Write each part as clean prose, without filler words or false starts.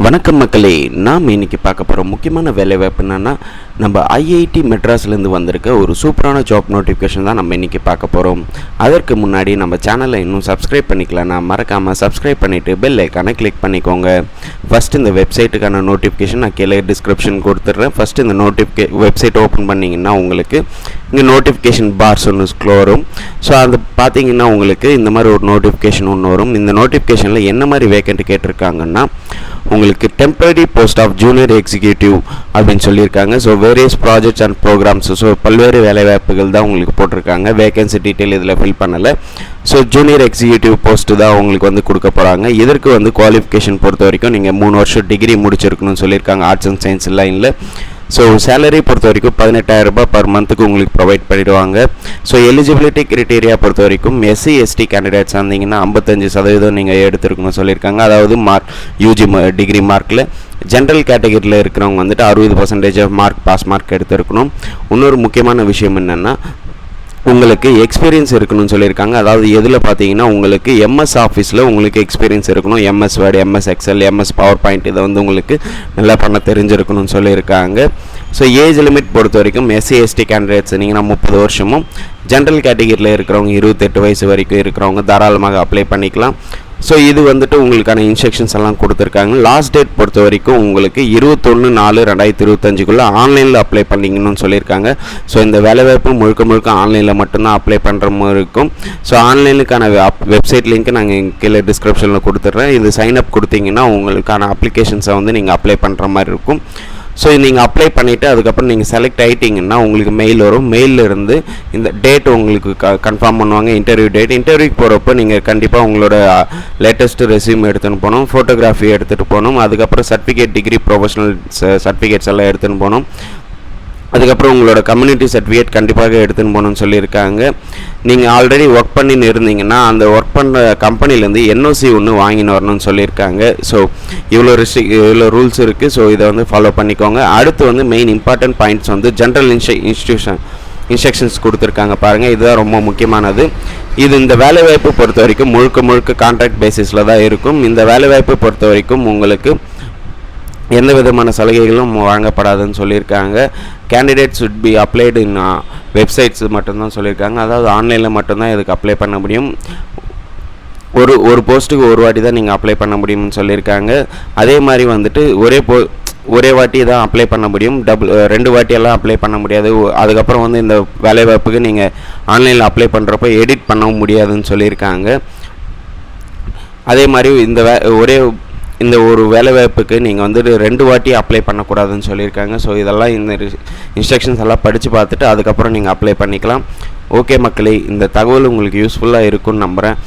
வணக்கம் மக்களே, நாம் இன்றைக்கி பார்க்க போகிற முக்கியமான வேலைவாய்ப்பு என்னென்னா, நம்ம ஐஐடி மெட்ராஸ்லேருந்து வந்திருக்க ஒரு சூப்பரான ஜாப் நோட்டிஃபிகேஷன் தான் நம்ம இன்றைக்கி பார்க்க போகிறோம். அதற்கு முன்னாடி நம்ம சேனலை இன்னும் சப்ஸ்கிரைப் பண்ணிக்கலன்னா மறக்காமல் சப்ஸ்கிரைப் பண்ணிவிட்டு பெல் ஐக்கானை கிளிக் பண்ணிக்கோங்க. ஃபஸ்ட்டு இந்த வெப்சைட்டுக்கான நோட்டிஃபிகேஷன் நான் கீழே டிஸ்கிரிப்ஷன் கொடுத்துட்றேன். ஃபஸ்ட்டு இந்த வெப்சைட் ஓப்பன் பண்ணிங்கன்னா உங்களுக்கு இங்கே நோட்டிஃபிகேஷன் பார்ஸ் ஒன்று வரும். ஸோ அது பார்த்தீங்கன்னா உங்களுக்கு இந்த மாதிரி ஒரு நோட்டிஃபிகேஷன் ஒன்று வரும். இந்த நோட்டிஃபிகேஷனில் என்ன மாதிரி வேக்கண்ட் கேட்டிருக்காங்கன்னா, உங்களுக்கு temporary post of junior executive அப்படின்னு சொல்லியிருக்காங்க. So various projects and programmes, so பல்வேறு வேலைவாய்ப்புகள் தான் உங்களுக்கு போட்டிருக்காங்க. வேகன்சி டீட்டெயில் இதில் ஃபில் பண்ணலை. ஸோ ஜூனியர் எக்ஸிக்யூட்டிவ் போஸ்ட்டு தான் உங்களுக்கு வந்து கொடுக்க போகிறாங்க. இதற்கு வந்து குவாலிஃபிகேஷன் பொறுத்த வரைக்கும் நீங்கள் 3 வருஷம் டிகிரி முடிச்சிருக்கணும்னு சொல்லியிருக்காங்க ஆர்ட்ஸ் அண்ட் சயின்ஸ் லைனில். ஸோ சேலரி பொறுத்த வரைக்கும் 18,000 ரூபாய் பர் மந்த்துக்கு உங்களுக்கு ப்ரொவைட் பண்ணிடுவாங்க. ஸோ எலிஜிபிலிட்டி கிரைட்டீரியா பொறுத்த வரைக்கும் எஸ்சி எஸ்டி கேண்டிடேட்ஸ் வந்தீங்கன்னா 55% நீங்கள் எடுத்துருக்கணும்னு சொல்லியிருக்காங்க. அதாவது யூஜி டிகிரி மார்க்கில். ஜென்ரல் கேட்டகரியில் இருக்கிறவங்க வந்துட்டு 60% பாஸ் மார்க் எடுத்துருக்கணும். இன்னொரு முக்கியமான விஷயம் என்னென்னா, உங்களுக்கு எக்ஸ்பீரியன்ஸ் இருக்கணும்னு சொல்லியிருக்காங்க. அதாவது எதில் பார்த்தீங்கன்னா, உங்களுக்கு எம்எஸ் ஆஃபீஸில் உங்களுக்கு எக்ஸ்பீரியன்ஸ் இருக்கணும். MS word, MS XL, MS power point இதை வந்து உங்களுக்கு நல்லா பண்ண தெரிஞ்சிருக்கணும்னு சொல்லியிருக்காங்க. ஸோ ஏஜ் லிமிட் பொறுத்த வரைக்கும் எஸ்சி எஸ்டி கேண்டிடேட்ஸ் இருந்தீங்கன்னா 30 வருஷமும், ஜென்ரல் கேட்டகரியில் இருக்கிறவங்க 28 வயசு வரைக்கும் இருக்கிறவங்க தாராளமாக அப்ளை பண்ணிக்கலாம். ஸோ இது வந்துட்டு உங்களுக்கான இன்ஸ்ட்ரக்ஷன்ஸ் எல்லாம் கொடுத்துருக்காங்க. லாஸ்ட் டேட் பொறுத்த வரைக்கும் உங்களுக்கு 21/4/2025 ஆன்லைனில் அப்ளை பண்ணிக்கணும்னு சொல்லியிருக்காங்க. ஸோ இந்த வேலைவாய்ப்பு முழுக்க ஆன்லைனில் மட்டும்தான் அப்ளை பண்ணுற மாதிரி இருக்கும். ஸோ ஆன்லைனுக்கான வெப்சைட் லிங்க்கு நாங்கள் கீழே டிஸ்கிரிப்ஷனில் கொடுத்துட்றேன். இது சைன்அப் கொடுத்தீங்கன்னா உங்களுக்கான அப்ளிகேஷன்ஸை வந்து நீங்கள் அப்ளை பண்ணுற மாதிரி இருக்கும். ஸோ நீங்கள் அப்ளை பண்ணிவிட்டு அதுக்கப்புறம் நீங்கள் செலக்ட் ஆகிட்டிங்கன்னா உங்களுக்கு மெயில் வரும். மெயிலில் இருந்து இந்த டேட் உங்களுக்கு கன்ஃபார்ம் பண்ணுவாங்க, இன்டர்வியூ டேட். இன்டர்வியூக்கு போகிறப்போ நீங்கள் கண்டிப்பாக உங்களோட லேட்டஸ்ட் ரெஸ்யூம் எடுத்துகிட்டு போகணும், ஃபோட்டோகிராஃபி எடுத்துகிட்டு போகணும், அதுக்கப்புறம் சர்டிஃபிகேட், டிகிரி, ப்ரொஃபஷனல் சர்டிஃபிகேட்ஸ் எல்லாம் எடுத்துகிட்டு போகணும். அதுக்கப்புறம் உங்களோட கம்யூனிட்டி சர்டிஃபிகேட் கண்டிப்பாக எடுத்துன்னு போகணும்னு சொல்லியிருக்காங்க. நீங்கள் ஆல்ரெடி ஒர்க் பண்ணின்னு இருந்தீங்கன்னா அந்த ஒர்க் பண்ணுற கம்பெனிலேருந்து என்ஓசி ஒன்று வாங்கின்னு வரணும்னு சொல்லியிருக்காங்க. ஸோ இவ்வளோ ரூல்ஸ் இருக்குது. ஸோ இதை வந்து ஃபாலோ பண்ணிக்கோங்க. அடுத்து வந்து மெயின் இம்பார்ட்டன்ட் பாயிண்ட்ஸ் வந்து ஜென்ரல் இன்ஸ்ட்ரக்ஷன்ஸ் கொடுத்துருக்காங்க பாருங்கள். இதுதான் ரொம்ப முக்கியமானது. இது இந்த வேலைவாய்ப்பு பொறுத்த வரைக்கும் முழுக்க கான்ட்ராக்ட் பேசிஸில் தான் இருக்கும். இந்த வேலைவாய்ப்பு பொறுத்த வரைக்கும் உங்களுக்கு எந்த விதமான சலுகைகளும் வழங்கப்படாதுன்னு சொல்லியிருக்காங்க. Candidate should be applied in websites மட்டும்தான் சொல்லியிருக்காங்க. அதாவது ஆன்லைனில் மட்டும்தான் இதுக்கு அப்ளை பண்ண முடியும். ஒரு போஸ்ட்டுக்கு ஒரு வாட்டி தான் நீங்கள் அப்ளை பண்ண முடியும்னு சொல்லியிருக்காங்க. அதே மாதிரி வந்துட்டு ஒரே வாட்டி தான் அப்ளை பண்ண முடியும். 2 வாட்டியெல்லாம் அப்ளை பண்ண முடியாது. அதுக்கப்புறம் வந்து இந்த வேலைவாய்ப்புக்கு நீங்கள் ஆன்லைனில் அப்ளை பண்ணுறப்போ எடிட் பண்ணவும் முடியாதுன்னு சொல்லியிருக்காங்க. அதே மாதிரி இந்த ஒரு வேலைவாய்ப்புக்கு நீங்கள் வந்துட்டு 2 வாட்டி அப்ளை பண்ணக்கூடாதுன்னு சொல்லியிருக்காங்க. ஸோ இதெல்லாம் இந்த இன்ஸ்ட்ரக்ஷன்ஸ் எல்லாம் படித்து பார்த்துட்டு அதுக்கப்புறம் நீங்கள் அப்ளை பண்ணிக்கலாம். ஓகே மக்களே, இந்த தகவல் உங்களுக்கு யூஸ்ஃபுல்லாக இருக்கும்னு நம்புகிறேன்.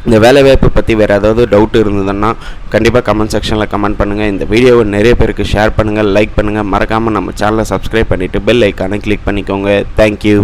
இந்த வேலைவாய்ப்பு பற்றி வேறு ஏதாவது டவுட் இருந்ததுன்னா கண்டிப்பாக கமெண்ட் செக்ஷனில் கமெண்ட் பண்ணுங்கள். இந்த வீடியோவை நிறைய பேருக்கு ஷேர் பண்ணுங்கள், லைக் பண்ணுங்கள். மறக்காமல் நம்ம சேனலை சப்ஸ்கிரைப் பண்ணிவிட்டு பெல் ஐக்கானை கிளிக் பண்ணிக்கோங்க. தேங்க்யூ.